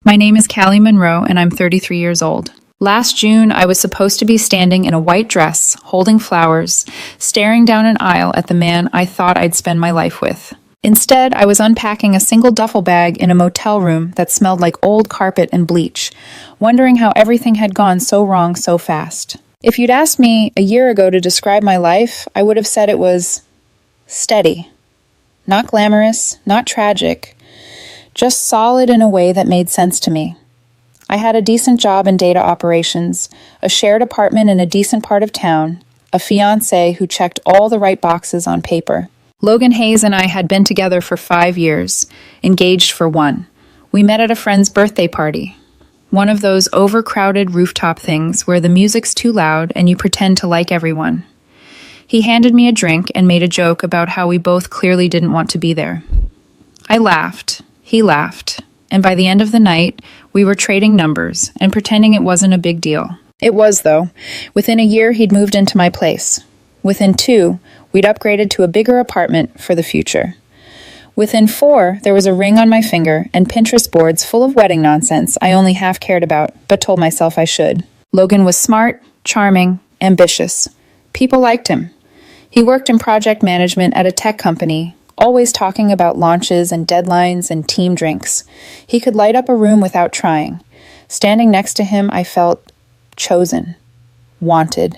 My name is Callie Monroe, and I'm 33 years old. Last June, I was supposed to be standing in a white dress, holding flowers, staring down an aisle at the man I thought I'd spend my life with. Instead, I was unpacking a single duffel bag in a motel room that smelled like old carpet and bleach, wondering how everything had gone so wrong so fast. If you'd asked me a year ago to describe my life, I would have said it was steady. Not glamorous, not tragic, just solid in a way that made sense to me. I had a decent job in data operations, a shared apartment in a decent part of town, a fiancé who checked all the right boxes on paper. Logan Hayes and I had been together for 5 years, engaged for 1. We met at a friend's birthday party. One of those overcrowded rooftop things where the music's too loud and you pretend to like everyone. He handed me a drink and made a joke about how we both clearly didn't want to be there. I laughed. He laughed. And by the end of the night, we were trading numbers and pretending it wasn't a big deal. It was, though. Within a year, he'd moved into my place. Within 2, we'd upgraded to a bigger apartment for the future. Within 4, there was a ring on my finger and Pinterest boards full of wedding nonsense I only half cared about, but told myself I should. Logan was smart, charming, ambitious. People liked him. He worked in project management at a tech company, always talking about launches and deadlines and team drinks. He could light up a room without trying. Standing next to him, I felt chosen, wanted.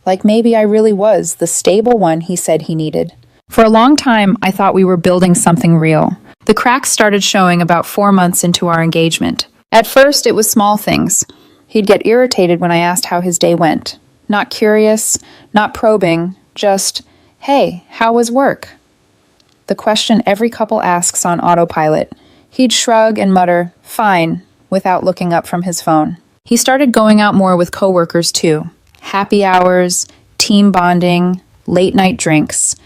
Like maybe I really was the stable one he said he needed. For a long time, I thought we were building something real. The cracks started showing about 4 months into our engagement. At first, it was small things. He'd get irritated when I asked how his day went. Not curious, not probing, just, "Hey, how was work?" The question every couple asks on autopilot. He'd shrug and mutter, "Fine," without looking up from his phone. He started going out more with coworkers too. Happy hours, team bonding, late night drinks.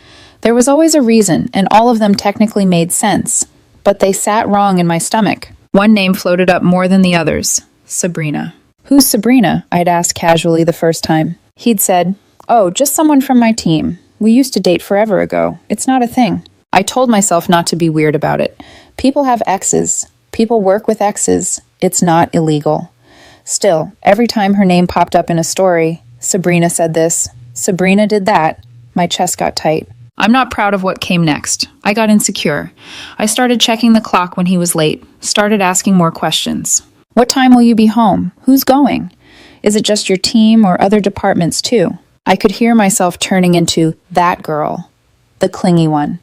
There was always a reason, and all of them technically made sense. But they sat wrong in my stomach. One name floated up more than the others. Sabrina. "Who's Sabrina?" I'd asked casually the first time. He'd said, "Oh, just someone from my team. We used to date forever ago. It's not a thing." I told myself not to be weird about it. People have exes. People work with exes. It's not illegal. Still, every time her name popped up in a story, Sabrina said this, Sabrina did that, my chest got tight. I'm not proud of what came next. I got insecure. I started checking the clock when he was late, started asking more questions. What time will you be home? Who's going? Is it just your team or other departments too? I could hear myself turning into that girl, the clingy one.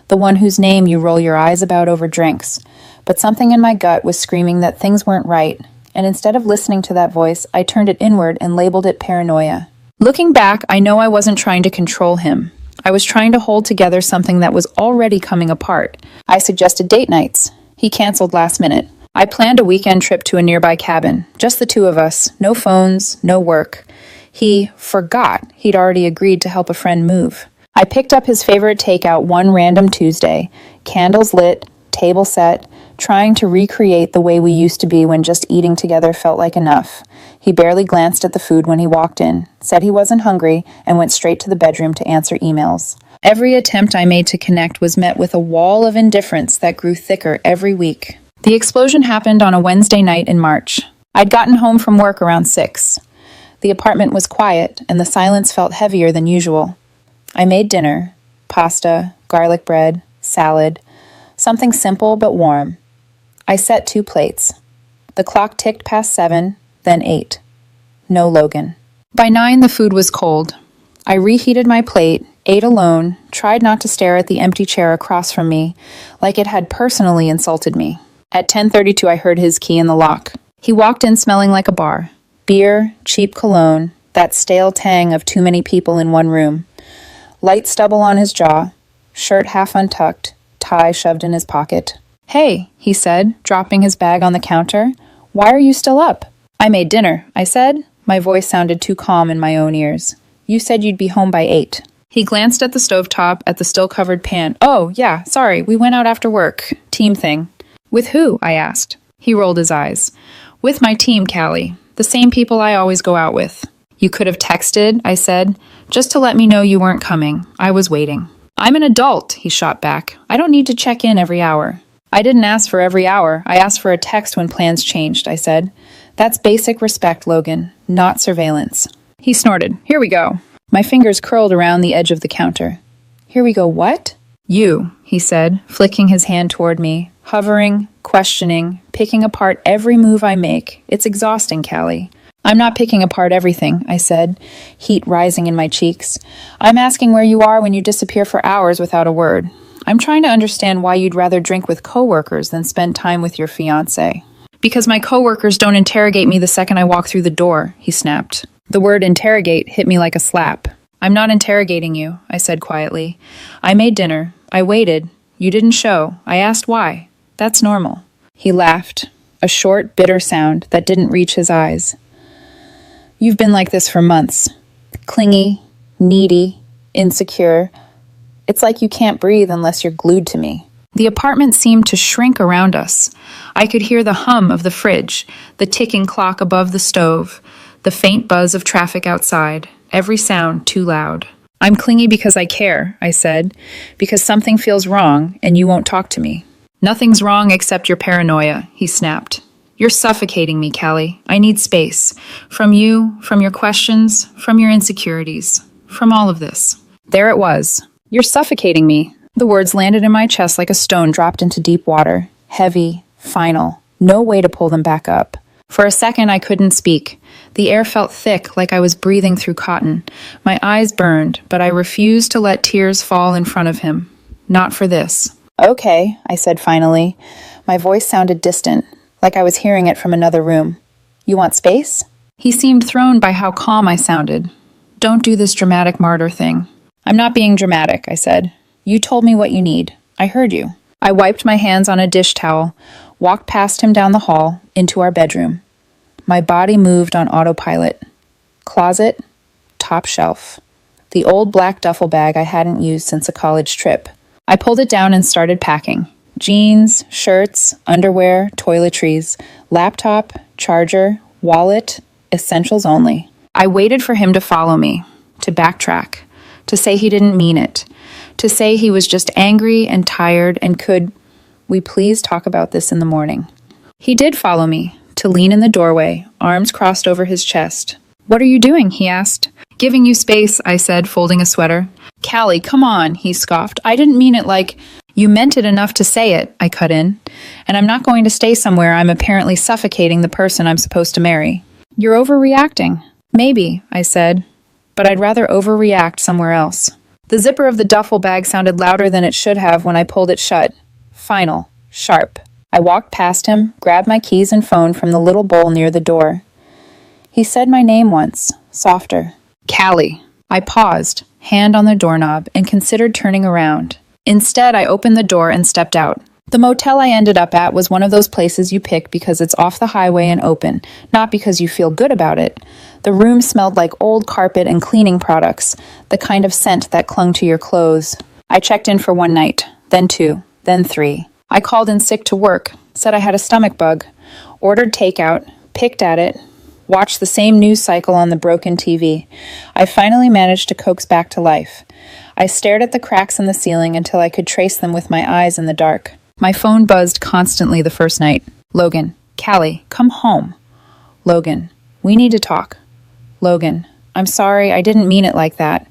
The one whose name you roll your eyes about over drinks. But something in my gut was screaming that things weren't right, and instead of listening to that voice, I turned it inward and labeled it paranoia. Looking back, I know I wasn't trying to control him. I was trying to hold together something that was already coming apart. I suggested date nights. He canceled last minute. I planned a weekend trip to a nearby cabin, just the 2 of us, no phones, no work. He forgot he'd already agreed to help a friend move. I picked up his favorite takeout one random Tuesday, candles lit, table set, trying to recreate the way we used to be when just eating together felt like enough. He barely glanced at the food when he walked in, said he wasn't hungry, and went straight to the bedroom to answer emails. Every attempt I made to connect was met with a wall of indifference that grew thicker every week. The explosion happened on a Wednesday night in March. I'd gotten home from work around 6. The apartment was quiet, and the silence felt heavier than usual. I made dinner, pasta, garlic bread, salad, something simple but warm. I set 2 plates. The clock ticked past 7, then 8. No Logan. By 9, the food was cold. I reheated my plate, ate alone, tried not to stare at the empty chair across from me, like it had personally insulted me. At 10:32, I heard his key in the lock. He walked in smelling like a bar. Beer, cheap cologne, that stale tang of too many people in one room. Light stubble on his jaw, shirt half untucked, tie shoved in his pocket. "Hey," he said, dropping his bag on the counter. "Why are you still up?" "I made dinner," I said. My voice sounded too calm in my own ears. "You said you'd be home by 8. He glanced at the stovetop, at the still-covered pan. "Oh, yeah, sorry, we went out after work. Team thing." "With who?" I asked. He rolled his eyes. "With my team, Callie. The same people I always go out with." "You could have texted," I said, "just to let me know you weren't coming. I was waiting." "I'm an adult," he shot back. "I don't need to check in every hour." I didn't ask for every hour. I asked for a text when plans changed, I said. That's basic respect, Logan, not surveillance. He snorted. Here we go. My fingers curled around the edge of the counter. Here we go what? You, he said, flicking his hand toward me, hovering, questioning, picking apart every move I make. It's exhausting, Callie. I'm not picking apart everything, I said, heat rising in my cheeks. I'm asking where you are when you disappear for hours without a word. I'm trying to understand why you'd rather drink with coworkers than spend time with your fiancé. Because my coworkers don't interrogate me the second I walk through the door, he snapped. The word interrogate hit me like a slap. I'm not interrogating you, I said quietly. I made dinner. I waited. You didn't show. I asked why. That's normal. He laughed, a short, bitter sound that didn't reach his eyes. You've been like this for months. Clingy, needy, insecure. It's like you can't breathe unless you're glued to me. The apartment seemed to shrink around us. I could hear the hum of the fridge, the ticking clock above the stove, the faint buzz of traffic outside, every sound too loud. I'm clingy because I care, I said, because something feels wrong and you won't talk to me. Nothing's wrong except your paranoia, he snapped. You're suffocating me, Callie. I need space. From you, from your questions, from your insecurities, from all of this. There it was. You're suffocating me. The words landed in my chest like a stone dropped into deep water. Heavy, final. No way to pull them back up. For a second, I couldn't speak. The air felt thick, like I was breathing through cotton. My eyes burned, but I refused to let tears fall in front of him. Not for this. Okay, I said finally. My voice sounded distant, like I was hearing it from another room. You want space? He seemed thrown by how calm I sounded. Don't do this dramatic martyr thing. I'm not being dramatic, I said. You told me what you need. I heard you. I wiped my hands on a dish towel, walked past him down the hall, into our bedroom. My body moved on autopilot. Closet, top shelf. The old black duffel bag I hadn't used since a college trip. I pulled it down and started packing. Jeans, shirts, underwear, toiletries, laptop, charger, wallet, essentials only. I waited for him to follow me, to backtrack, to say he didn't mean it, to say he was just angry and tired and could we please talk about this in the morning. He did follow me, to lean in the doorway, arms crossed over his chest. What are you doing? He asked. Giving you space, I said, folding a sweater. Callie, come on, he scoffed. I didn't mean it like... You meant it enough to say it, I cut in. And I'm not going to stay somewhere I'm apparently suffocating the person I'm supposed to marry. You're overreacting. Maybe, I said, but I'd rather overreact somewhere else. The zipper of the duffel bag sounded louder than it should have when I pulled it shut. Final. Sharp. I walked past him, grabbed my keys and phone from the little bowl near the door. He said my name once, softer. Callie. I paused, hand on the doorknob, and considered turning around. Instead, I opened the door and stepped out. The motel I ended up at was one of those places you pick because it's off the highway and open, not because you feel good about it. The room smelled like old carpet and cleaning products, the kind of scent that clung to your clothes. I checked in for one night, then two, then three. I called in sick to work, said I had a stomach bug, ordered takeout, picked at it, watched the same news cycle on the broken TV. I finally managed to coax back to life. I stared at the cracks in the ceiling until I could trace them with my eyes in the dark. My phone buzzed constantly the first night. Logan, Callie, come home. Logan, we need to talk. Logan, I'm sorry, I didn't mean it like that.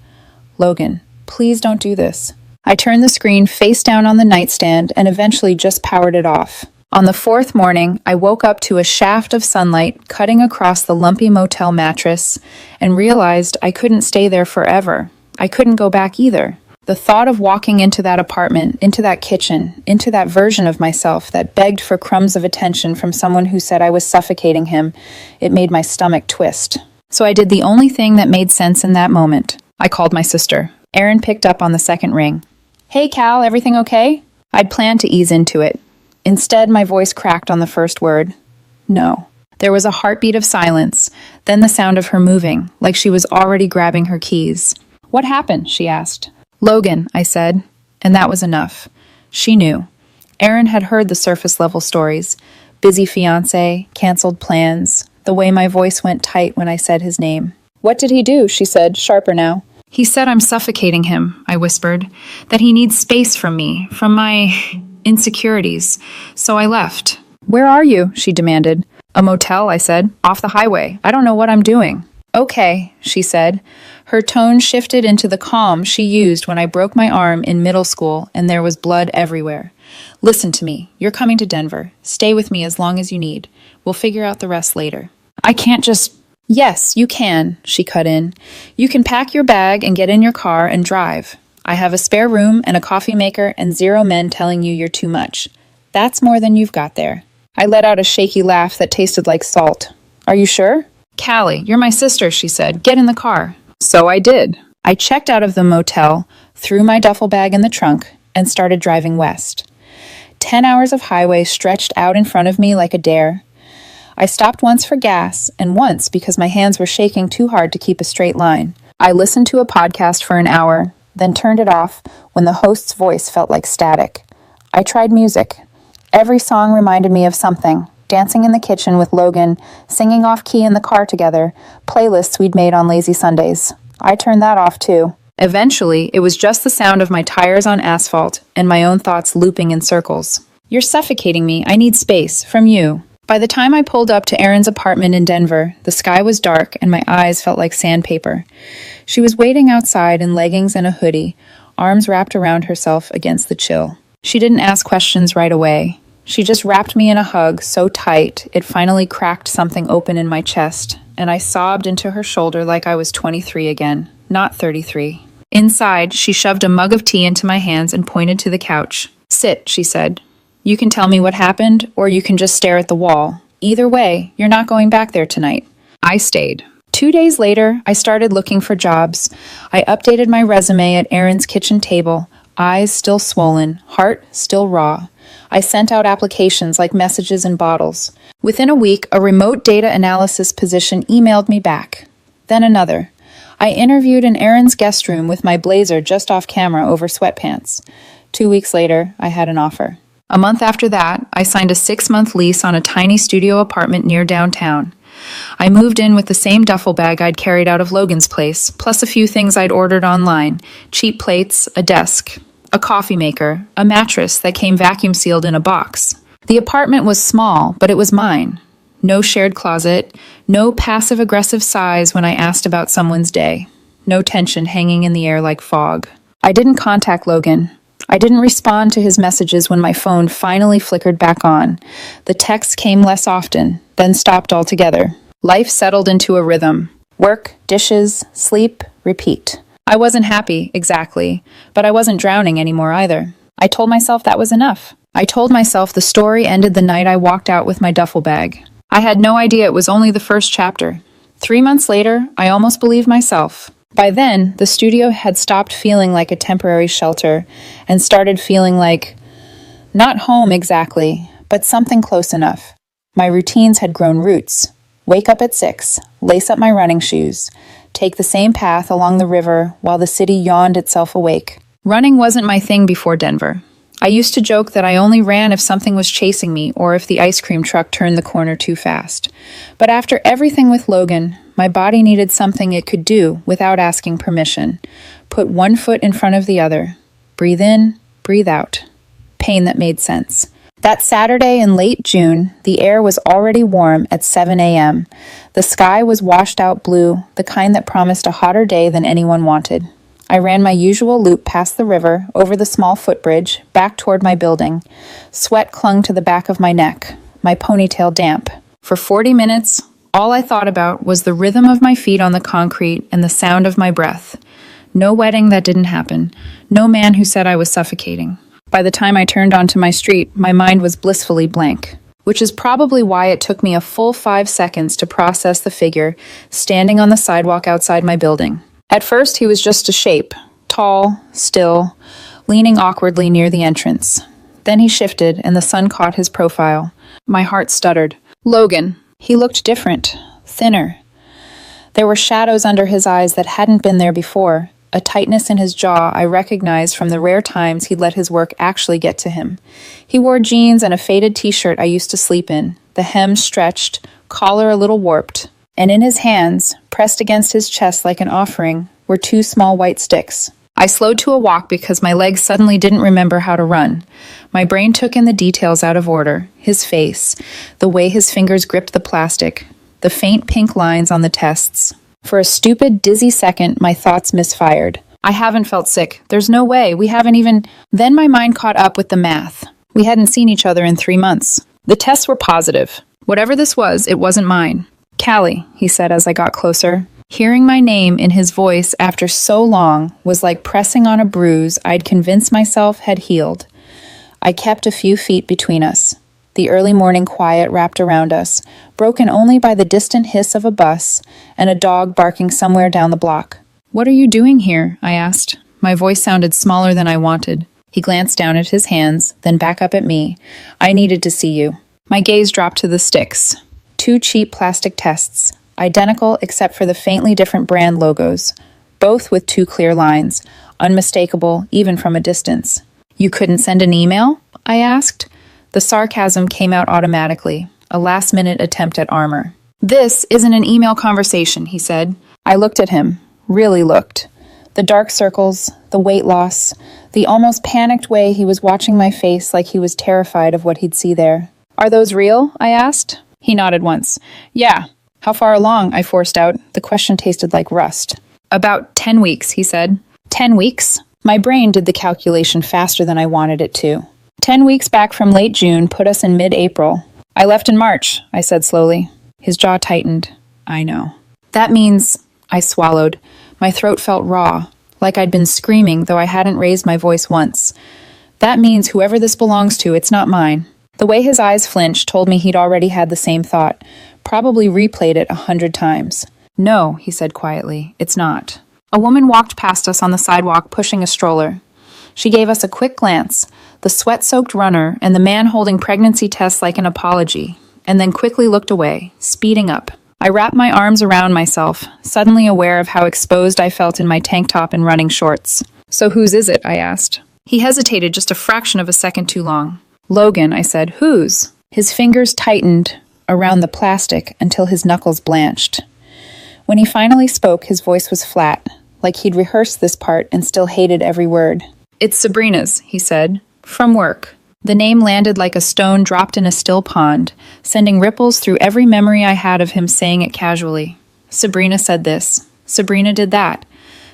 Logan, please don't do this. I turned the screen face down on the nightstand and eventually just powered it off. On the fourth morning, I woke up to a shaft of sunlight cutting across the lumpy motel mattress and realized I couldn't stay there forever. I couldn't go back either. The thought of walking into that apartment, into that kitchen, into that version of myself that begged for crumbs of attention from someone who said I was suffocating him, it made my stomach twist. So I did the only thing that made sense in that moment. I called my sister. Erin picked up on the second ring. Hey, Cal, everything okay? I'd planned to ease into it. Instead, my voice cracked on the first word. No. There was a heartbeat of silence, then the sound of her moving, like she was already grabbing her keys. What happened? She asked. Logan, I said, and that was enough. She knew. Erin had heard the surface-level stories. Busy fiancé, canceled plans, the way my voice went tight when I said his name. What did he do? She said, sharper now. He said I'm suffocating him, I whispered, that he needs space from me, from my... insecurities. So I left. Where are you? She demanded. A motel, I said. Off the highway. I don't know what I'm doing. Okay, she said. Her tone shifted into the calm she used when I broke my arm in middle school and there was blood everywhere. Listen to me. You're coming to Denver. Stay with me as long as you need. We'll figure out the rest later. I can't just... Yes, you can, she cut in. You can pack your bag and get in your car and drive. I have a spare room and a coffee maker and 0 men telling you you're too much. That's more than you've got there. I let out a shaky laugh that tasted like salt. Are you sure? Callie, you're my sister, she said. Get in the car. So I did. I checked out of the motel, threw my duffel bag in the trunk, and started driving west. 10 hours of highway stretched out in front of me like a dare. I stopped once for gas, and once because my hands were shaking too hard to keep a straight line. I listened to a podcast for an hour, then turned it off when the host's voice felt like static. I tried music. Every song reminded me of something. Dancing in the kitchen with Logan, singing off-key in the car together, playlists we'd made on lazy Sundays. I turned that off too. Eventually, it was just the sound of my tires on asphalt and my own thoughts looping in circles. You're suffocating me. I need space. From you. By the time I pulled up to Erin's apartment in Denver, the sky was dark and my eyes felt like sandpaper. She was waiting outside in leggings and a hoodie, arms wrapped around herself against the chill. She didn't ask questions right away. She just wrapped me in a hug so tight it finally cracked something open in my chest, and I sobbed into her shoulder like I was 23 again, not 33. Inside, she shoved a mug of tea into my hands and pointed to the couch. Sit, she said. You can tell me what happened, or you can just stare at the wall. Either way, you're not going back there tonight. I stayed. 2 days later, I started looking for jobs. I updated my resume at Erin's kitchen table, eyes still swollen, heart still raw. I sent out applications like messages in bottles. Within a week, a remote data analysis position emailed me back. Then another. I interviewed in Erin's guest room with my blazer just off camera over sweatpants. 2 weeks later, I had an offer. A month after that, I signed a 6-month lease on a tiny studio apartment near downtown. I moved in with the same duffel bag I'd carried out of Logan's place, plus a few things I'd ordered online, cheap plates, a desk, a coffee maker, a mattress that came vacuum sealed in a box. The apartment was small, but it was mine. No shared closet, no passive-aggressive sighs when I asked about someone's day, no tension hanging in the air like fog. I didn't contact Logan. I didn't respond to his messages when my phone finally flickered back on. The texts came less often, then stopped altogether. Life settled into a rhythm. Work, dishes, sleep, repeat. I wasn't happy, exactly, but I wasn't drowning anymore either. I told myself that was enough. I told myself the story ended the night I walked out with my duffel bag. I had no idea it was only the first chapter. 3 months later, I almost believed myself. By then, the studio had stopped feeling like a temporary shelter and started feeling like, not home exactly, but something close enough. My routines had grown roots. Wake up at 6, lace up my running shoes, take the same path along the river while the city yawned itself awake. Running wasn't my thing before Denver. I used to joke that I only ran if something was chasing me or if the ice cream truck turned the corner too fast. But after everything with Logan, my body needed something it could do without asking permission. Put one foot in front of the other. Breathe in, breathe out. Pain that made sense. That Saturday in late June, the air was already warm at 7 a.m. The sky was washed out blue, the kind that promised a hotter day than anyone wanted. I ran my usual loop past the river, over the small footbridge, back toward my building. Sweat clung to the back of my neck, my ponytail damp. For 40 minutes, all I thought about was the rhythm of my feet on the concrete and the sound of my breath. No wedding that didn't happen. No man who said I was suffocating. By the time I turned onto my street, my mind was blissfully blank, which is probably why it took me a full 5 seconds to process the figure standing on the sidewalk outside my building. At first, he was just a shape, tall, still, leaning awkwardly near the entrance. Then he shifted, and the sun caught his profile. My heart stuttered. Logan. He looked different, thinner. There were shadows under his eyes that hadn't been there before, a tightness in his jaw I recognized from the rare times he'd let his work actually get to him. He wore jeans and a faded t-shirt I used to sleep in, the hem stretched, collar a little warped. And in his hands, pressed against his chest like an offering, were 2 small white sticks. I slowed to a walk because my legs suddenly didn't remember how to run. My brain took in the details out of order, his face, the way his fingers gripped the plastic, the faint pink lines on the tests. For a stupid, dizzy second, my thoughts misfired. I haven't felt sick. There's no way. We haven't even... Then my mind caught up with the math. We hadn't seen each other in 3 months. The tests were positive. Whatever this was, it wasn't mine. Callie, he said as I got closer. Hearing my name in his voice after so long was like pressing on a bruise I'd convinced myself had healed. I kept a few feet between us. The early morning quiet wrapped around us, broken only by the distant hiss of a bus and a dog barking somewhere down the block. "What are you doing here?" I asked. My voice sounded smaller than I wanted. He glanced down at his hands, then back up at me. "I needed to see you." My gaze dropped to the sticks. 2 cheap plastic tests, identical except for the faintly different brand logos, both with 2 clear lines, unmistakable even from a distance. "You couldn't send an email?" I asked. The sarcasm came out automatically, a last-minute attempt at armor. "This isn't an email conversation," he said. I looked at him, really looked. The dark circles, the weight loss, the almost panicked way he was watching my face like he was terrified of what he'd see there. "Are those real?" I asked. He nodded once. "Yeah." "How far along?" I forced out. The question tasted like rust. "About 10 weeks, he said. 10 weeks? My brain did the calculation faster than I wanted it to. 10 weeks back from late June put us in mid-April. "I left in March," I said slowly. His jaw tightened. "I know." "That means..." I swallowed. My throat felt raw, like I'd been screaming, though I hadn't raised my voice once. "That means whoever this belongs to, it's not mine." The way his eyes flinched told me he'd already had the same thought, probably replayed it 100 times. "No," he said quietly, "it's not." A woman walked past us on the sidewalk pushing a stroller. She gave us a quick glance, the sweat-soaked runner and the man holding pregnancy tests like an apology, and then quickly looked away, speeding up. I wrapped my arms around myself, suddenly aware of how exposed I felt in my tank top and running shorts. "So whose is it?" I asked. He hesitated just a fraction of a second too long. "Logan," I said. "Whose?" His fingers tightened around the plastic until his knuckles blanched. When he finally spoke, his voice was flat, like he'd rehearsed this part and still hated every word. "It's Sabrina's," he said. "From work." The name landed like a stone dropped in a still pond, sending ripples through every memory I had of him saying it casually. Sabrina said this. Sabrina did that.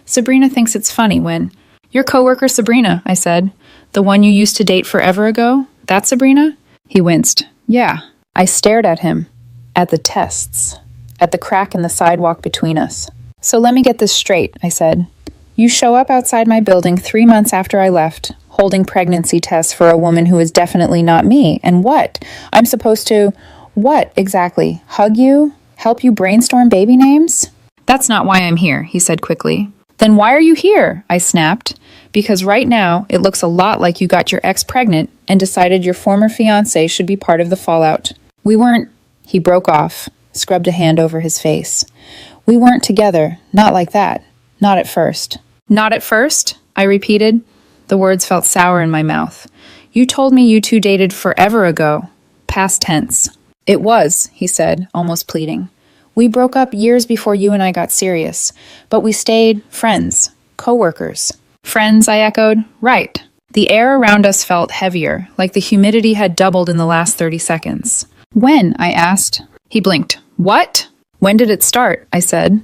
Sabrina thinks it's funny when... "Your coworker Sabrina," I said. "The one you used to date forever ago? That Sabrina?" He winced. "Yeah." I stared at him, at the tests, at the crack in the sidewalk between us. "So let me get this straight," I said. "You show up outside my building 3 months after I left, holding pregnancy tests for a woman who is definitely not me, and what? I'm supposed to... What, exactly? Hug you? Help you brainstorm baby names?" "That's not why I'm here," he said quickly. "Then why are you here?" I snapped. "Because right now, it looks a lot like you got your ex pregnant and decided your former fiancé should be part of the fallout. We weren't..." He broke off, scrubbed a hand over his face. "We weren't together, not like that. Not at first." "Not at first?" I repeated. The words felt sour in my mouth. "You told me you two dated forever ago." Past tense. "It was," he said, almost pleading. "We broke up years before you and I got serious, but we stayed friends, co-workers." "Friends," I echoed. "Right." The air around us felt heavier, like the humidity had doubled in the last 30 seconds. "When?" I asked. He blinked. "What?" "When did it start?" I said.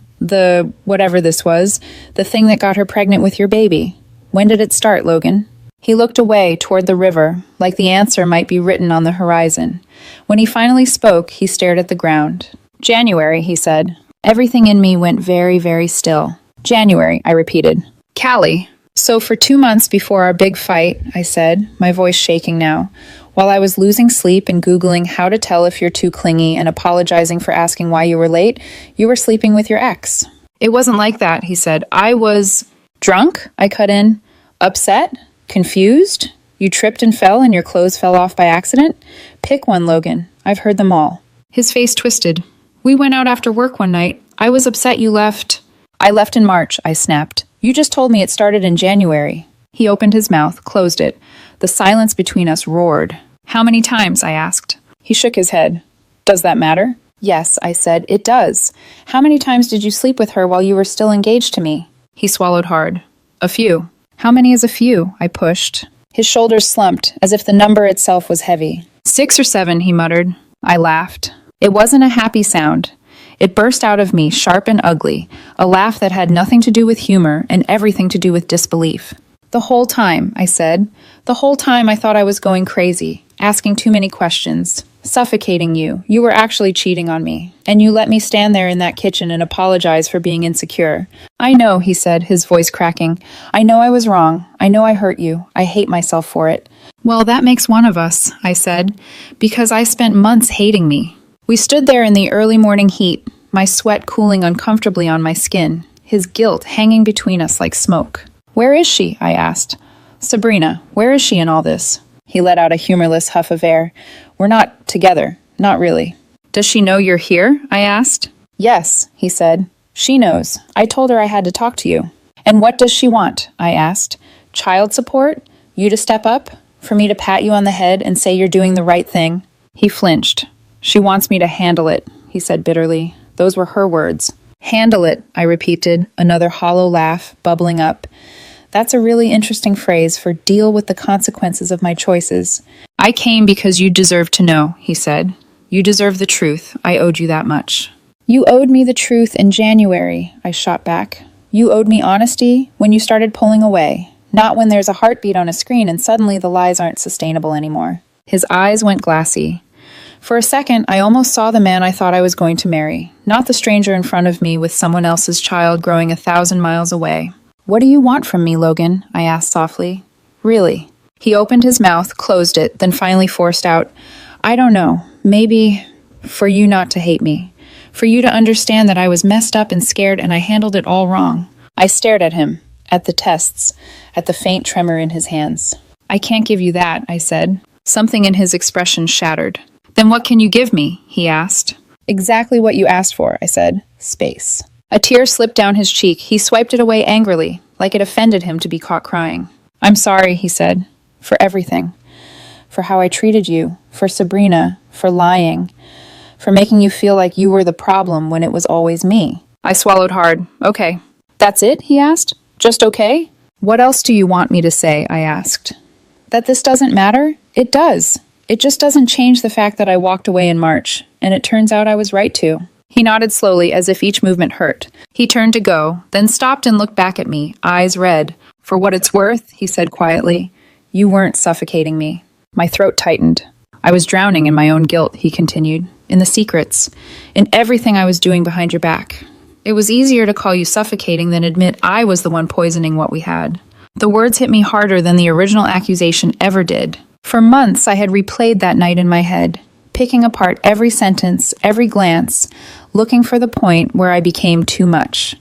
Whatever this was, the thing that got her pregnant with your baby. When did it start, Logan?" He looked away toward the river, like the answer might be written on the horizon. When he finally spoke, he stared at the ground. "January," he said. Everything in me went very, very still. "January," I repeated. "Callie." "So for 2 months before our big fight," I said, my voice shaking now, while I was losing sleep and Googling how to tell if you're too clingy and apologizing for asking why you were late, you were sleeping with your ex. "It wasn't like that," he said. "I was..." "Drunk?" I cut in. "Upset? Confused? You tripped and fell and your clothes fell off by accident? Pick one, Logan. I've heard them all." His face twisted. "We went out after work one night. I was upset you left." "I left in March," I snapped. "You just told me it started in January." He opened his mouth, closed it. The silence between us roared. "How many times?" I asked. He shook his head. "Does that matter?" "Yes," I said, "it does. How many times did you sleep with her while you were still engaged to me?" He swallowed hard. A few. How many is a few? I pushed. His shoulders slumped, as if the number itself was heavy. 6 or 7, he muttered. I laughed. It wasn't a happy sound. It burst out of me, sharp and ugly, a laugh that had nothing to do with humor and everything to do with disbelief. The whole time, I said. The whole time I thought I was going crazy, asking too many questions, suffocating you. You were actually cheating on me, and you let me stand there in that kitchen and apologize for being insecure. I know, he said, his voice cracking. I know I was wrong. I know I hurt you. I hate myself for it. Well, that makes one of us, I said, because I spent months hating me. We stood there in the early morning heat, my sweat cooling uncomfortably on my skin, his guilt hanging between us like smoke. Where is she? I asked. Sabrina, where is she in all this? He let out a humorless huff of air. We're not together. Not really. Does she know you're here? I asked. Yes, he said. She knows. I told her I had to talk to you. And what does she want? I asked. Child support? You to step up? For me to pat you on the head and say you're doing the right thing? He flinched. She wants me to handle it, he said bitterly. Those were her words. Handle it, I repeated, another hollow laugh bubbling up. That's a really interesting phrase for deal with the consequences of my choices. I came because you deserve to know, he said. You deserve the truth. I owed you that much. You owed me the truth in January, I shot back. You owed me honesty when you started pulling away, not when there's a heartbeat on a screen and suddenly the lies aren't sustainable anymore. His eyes went glassy. For a second, I almost saw the man I thought I was going to marry, not the stranger in front of me with someone else's child growing 1,000 miles away. What do you want from me, Logan? I asked softly. Really? He opened his mouth, closed it, then finally forced out, I don't know, maybe for you not to hate me, for you to understand that I was messed up and scared and I handled it all wrong. I stared at him, at the tests, at the faint tremor in his hands. I can't give you that, I said. Something in his expression shattered. Then what can you give me? He asked. Exactly what you asked for, I said. Space. A tear slipped down his cheek. He swiped it away angrily, like it offended him to be caught crying. I'm sorry, he said, for everything. For how I treated you, for Sabrina, for lying, for making you feel like you were the problem when it was always me. I swallowed hard. Okay. That's it? He asked. Just okay? What else do you want me to say? I asked. That this doesn't matter? It does. It just doesn't change the fact that I walked away in March, and it turns out I was right to. He nodded slowly, as if each movement hurt. He turned to go, then stopped and looked back at me, eyes red. For what it's worth, he said quietly, you weren't suffocating me. My throat tightened. I was drowning in my own guilt, he continued, in the secrets, in everything I was doing behind your back. It was easier to call you suffocating than admit I was the one poisoning what we had. The words hit me harder than the original accusation ever did. For months, I had replayed that night in my head, picking apart every sentence, every glance, looking for the point where I became too much.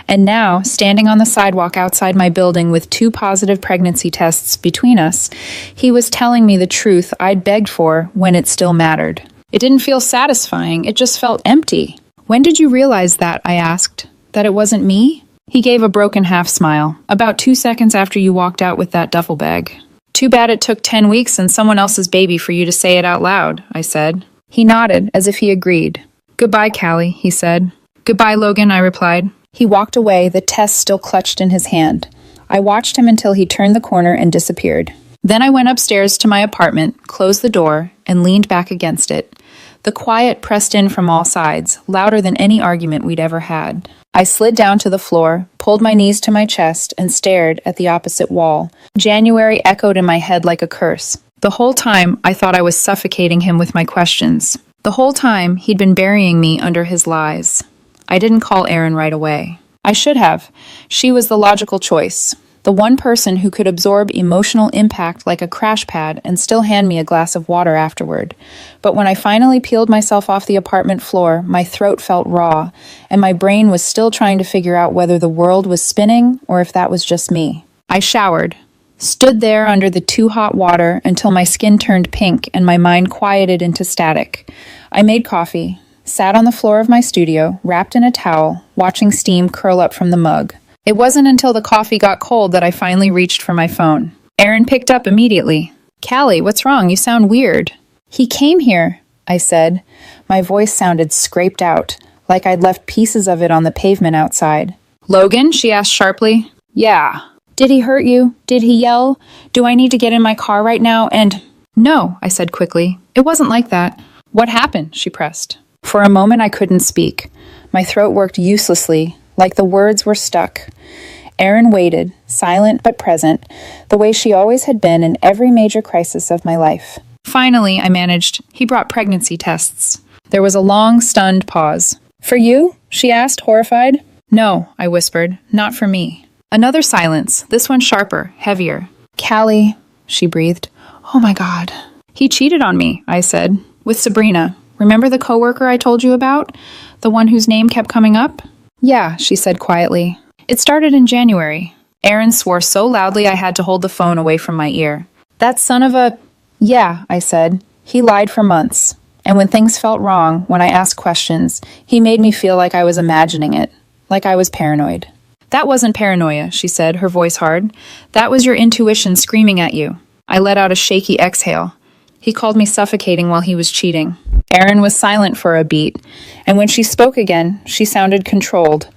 And now, standing on the sidewalk outside my building with 2 positive pregnancy tests between us, he was telling me the truth I'd begged for when it still mattered. It didn't feel satisfying, it just felt empty. When did you realize that? I asked. That it wasn't me? He gave a broken half smile, about 2 seconds after you walked out with that duffel bag. Too bad it took 10 weeks and someone else's baby for you to say it out loud, I said. He nodded, as if he agreed. Goodbye, Callie, he said. Goodbye, Logan, I replied. He walked away, the test still clutched in his hand. I watched him until he turned the corner and disappeared. Then I went upstairs to my apartment, closed the door, and leaned back against it. The quiet pressed in from all sides, louder than any argument we'd ever had. I slid down to the floor, pulled my knees to my chest, and stared at the opposite wall. January echoed in my head like a curse. The whole time, I thought I was suffocating him with my questions. The whole time, he'd been burying me under his lies. I didn't call Erin right away. I should have. She was the logical choice. The one person who could absorb emotional impact like a crash pad and still hand me a glass of water afterward. But when I finally peeled myself off the apartment floor, my throat felt raw, and my brain was still trying to figure out whether the world was spinning or if that was just me. I showered, stood there under the too hot water until my skin turned pink and my mind quieted into static. I made coffee, sat on the floor of my studio, wrapped in a towel, watching steam curl up from the mug. It wasn't until the coffee got cold that I finally reached for my phone. Erin picked up immediately. Callie, what's wrong? You sound weird. He came here, I said. My voice sounded scraped out, like I'd left pieces of it on the pavement outside. Logan? She asked sharply. Yeah. Did he hurt you? Did he yell? Do I need to get in my car right now and— No, I said quickly. It wasn't like that. What happened? She pressed. For a moment I couldn't speak. My throat worked uselessly, like the words were stuck. Erin waited, silent but present, the way she always had been in every major crisis of my life. Finally, I managed. He brought pregnancy tests. There was a long, stunned pause. For you? She asked, horrified. No, I whispered. Not for me. Another silence, this one sharper, heavier. Callie, she breathed. Oh my God. He cheated on me, I said. With Sabrina. Remember the coworker I told you about? The one whose name kept coming up? Yeah, she said quietly. It started in January. Erin swore so loudly I had to hold the phone away from my ear. That son of a— Yeah, I said. He lied for months. And when things felt wrong, when I asked questions, he made me feel like I was imagining it, like I was paranoid. That wasn't paranoia, she said, her voice hard. That was your intuition screaming at you. I let out a shaky exhale. He called me suffocating while he was cheating. Erin was silent for a beat, and when she spoke again, she sounded controlled,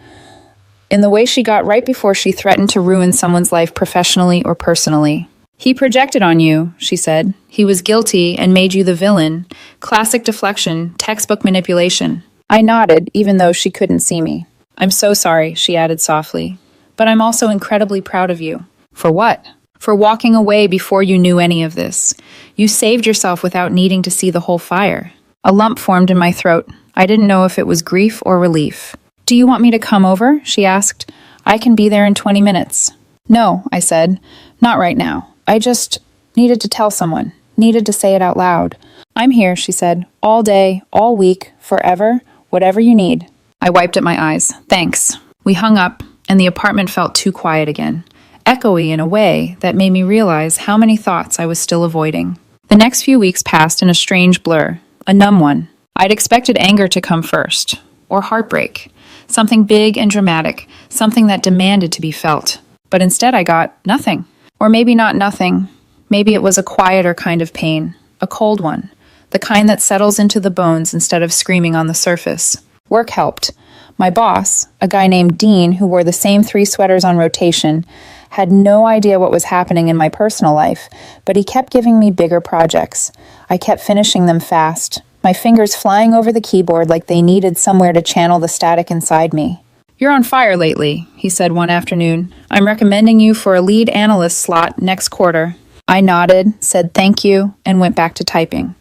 in the way she got right before she threatened to ruin someone's life professionally or personally. He projected on you, she said. He was guilty and made you the villain. Classic deflection, textbook manipulation. I nodded, even though she couldn't see me. I'm so sorry, she added softly. But I'm also incredibly proud of you. For what? For walking away before you knew any of this. You saved yourself without needing to see the whole fire. A lump formed in my throat. I didn't know if it was grief or relief. Do you want me to come over? She asked. I can be there in 20 minutes. No, I said. Not right now. I just needed to tell someone. Needed to say it out loud. I'm here, she said. All day, all week, forever, whatever you need. I wiped at my eyes. Thanks. We hung up, and the apartment felt too quiet again. Echoey in a way that made me realize how many thoughts I was still avoiding. The next few weeks passed in a strange blur, a numb one. I'd expected anger to come first, or heartbreak, something big and dramatic, something that demanded to be felt. But instead I got nothing. Or maybe not nothing. Maybe it was a quieter kind of pain, a cold one, the kind that settles into the bones instead of screaming on the surface. Work helped. My boss, a guy named Dean who wore the same 3 sweaters on rotation, had no idea what was happening in my personal life, but he kept giving me bigger projects. I kept finishing them fast, my fingers flying over the keyboard like they needed somewhere to channel the static inside me. You're on fire lately, he said one afternoon. I'm recommending you for a lead analyst slot next quarter. I nodded, said thank you, and went back to typing.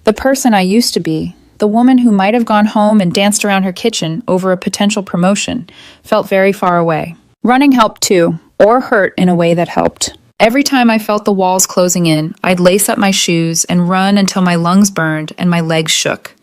The person I used to be, the woman who might have gone home and danced around her kitchen over a potential promotion, felt very far away. Running helped too, or hurt in a way that helped. Every time I felt the walls closing in, I'd lace up my shoes and run until my lungs burned and my legs shook.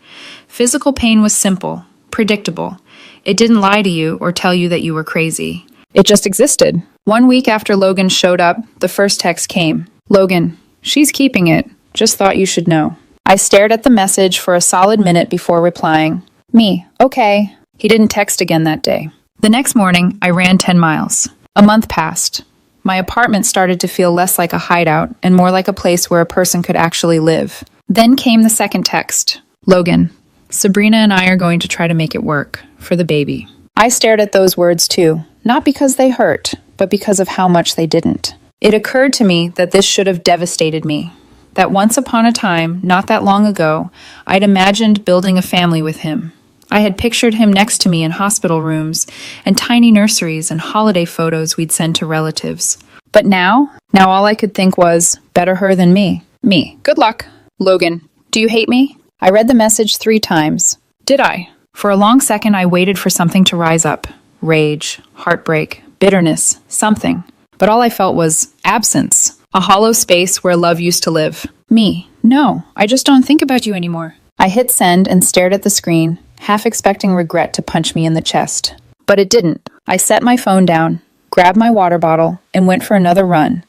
Physical pain was simple, predictable. It didn't lie to you or tell you that you were crazy. It just existed. 1 week after Logan showed up, the first text came. Logan, she's keeping it. Just thought you should know. I stared at the message for a solid minute before replying. Me, okay. He didn't text again that day. The next morning, I ran 10 miles. A month passed. My apartment started to feel less like a hideout and more like a place where a person could actually live. Then came the second text. Logan, Sabrina and I are going to try to make it work for the baby. I stared at those words too, not because they hurt, but because of how much they didn't. It occurred to me that this should have devastated me. That once upon a time, not that long ago, I'd imagined building a family with him. I had pictured him next to me in hospital rooms and tiny nurseries and holiday photos we'd send to relatives. But now all I could think was, better her than me. Me. Good luck. Logan, do you hate me? I read the message 3 times. Did I? For a long second, I waited for something to rise up. Rage, heartbreak, bitterness, something. But all I felt was absence. A hollow space where love used to live. Me. No, I just don't think about you anymore. I hit send and stared at the screen, half expecting regret to punch me in the chest. But it didn't. I set my phone down, grabbed my water bottle, and went for another run.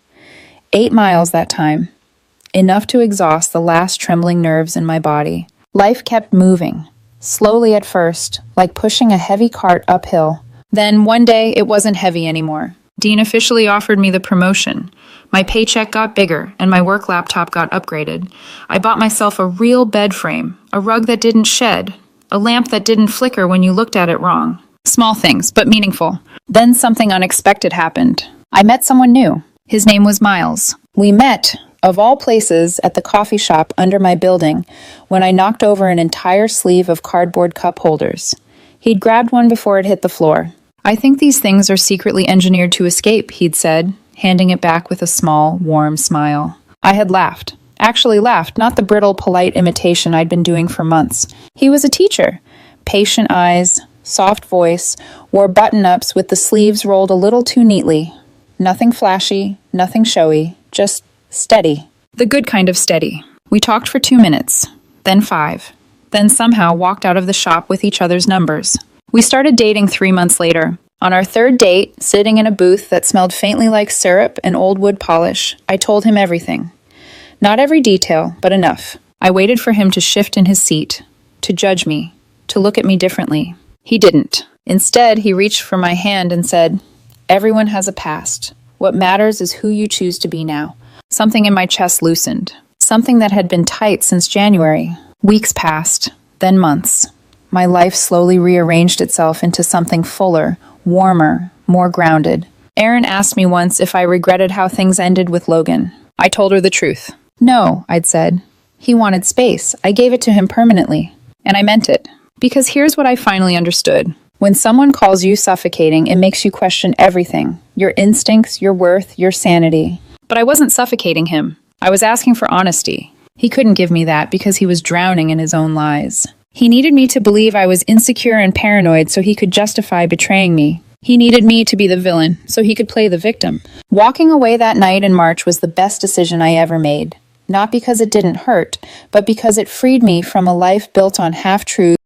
8 miles that time. Enough to exhaust the last trembling nerves in my body. Life kept moving. Slowly at first, like pushing a heavy cart uphill. Then one day, it wasn't heavy anymore. Dean officially offered me the promotion. My paycheck got bigger, and my work laptop got upgraded. I bought myself a real bed frame, a rug that didn't shed, a lamp that didn't flicker when you looked at it wrong. Small things, but meaningful. Then something unexpected happened. I met someone new. His name was Miles. We met, of all places, at the coffee shop under my building when I knocked over an entire sleeve of cardboard cup holders. He'd grabbed one before it hit the floor. I think these things are secretly engineered to escape, he'd said, handing it back with a small, warm smile. I had laughed. Actually laughed, not the brittle, polite imitation I'd been doing for months. He was a teacher. Patient eyes, soft voice, wore button-ups with the sleeves rolled a little too neatly. Nothing flashy, nothing showy, just steady. The good kind of steady. We talked for 2 minutes, then 5, then somehow walked out of the shop with each other's numbers. We started dating 3 months later. On our third date, sitting in a booth that smelled faintly like syrup and old wood polish, I told him everything. Not every detail, but enough. I waited for him to shift in his seat, to judge me, to look at me differently. He didn't. Instead, he reached for my hand and said, "Everyone has a past. What matters is who you choose to be now." Something in my chest loosened. Something that had been tight since January. Weeks passed, then months. My life slowly rearranged itself into something fuller, warmer, more grounded. Erin asked me once if I regretted how things ended with Logan. I told her the truth. No, I'd said. He wanted space. I gave it to him permanently. And I meant it. Because here's what I finally understood. When someone calls you suffocating, it makes you question everything. Your instincts, your worth, your sanity. But I wasn't suffocating him. I was asking for honesty. He couldn't give me that because he was drowning in his own lies. He needed me to believe I was insecure and paranoid so he could justify betraying me. He needed me to be the villain so he could play the victim. Walking away that night in March was the best decision I ever made. Not because it didn't hurt, but because it freed me from a life built on half-truths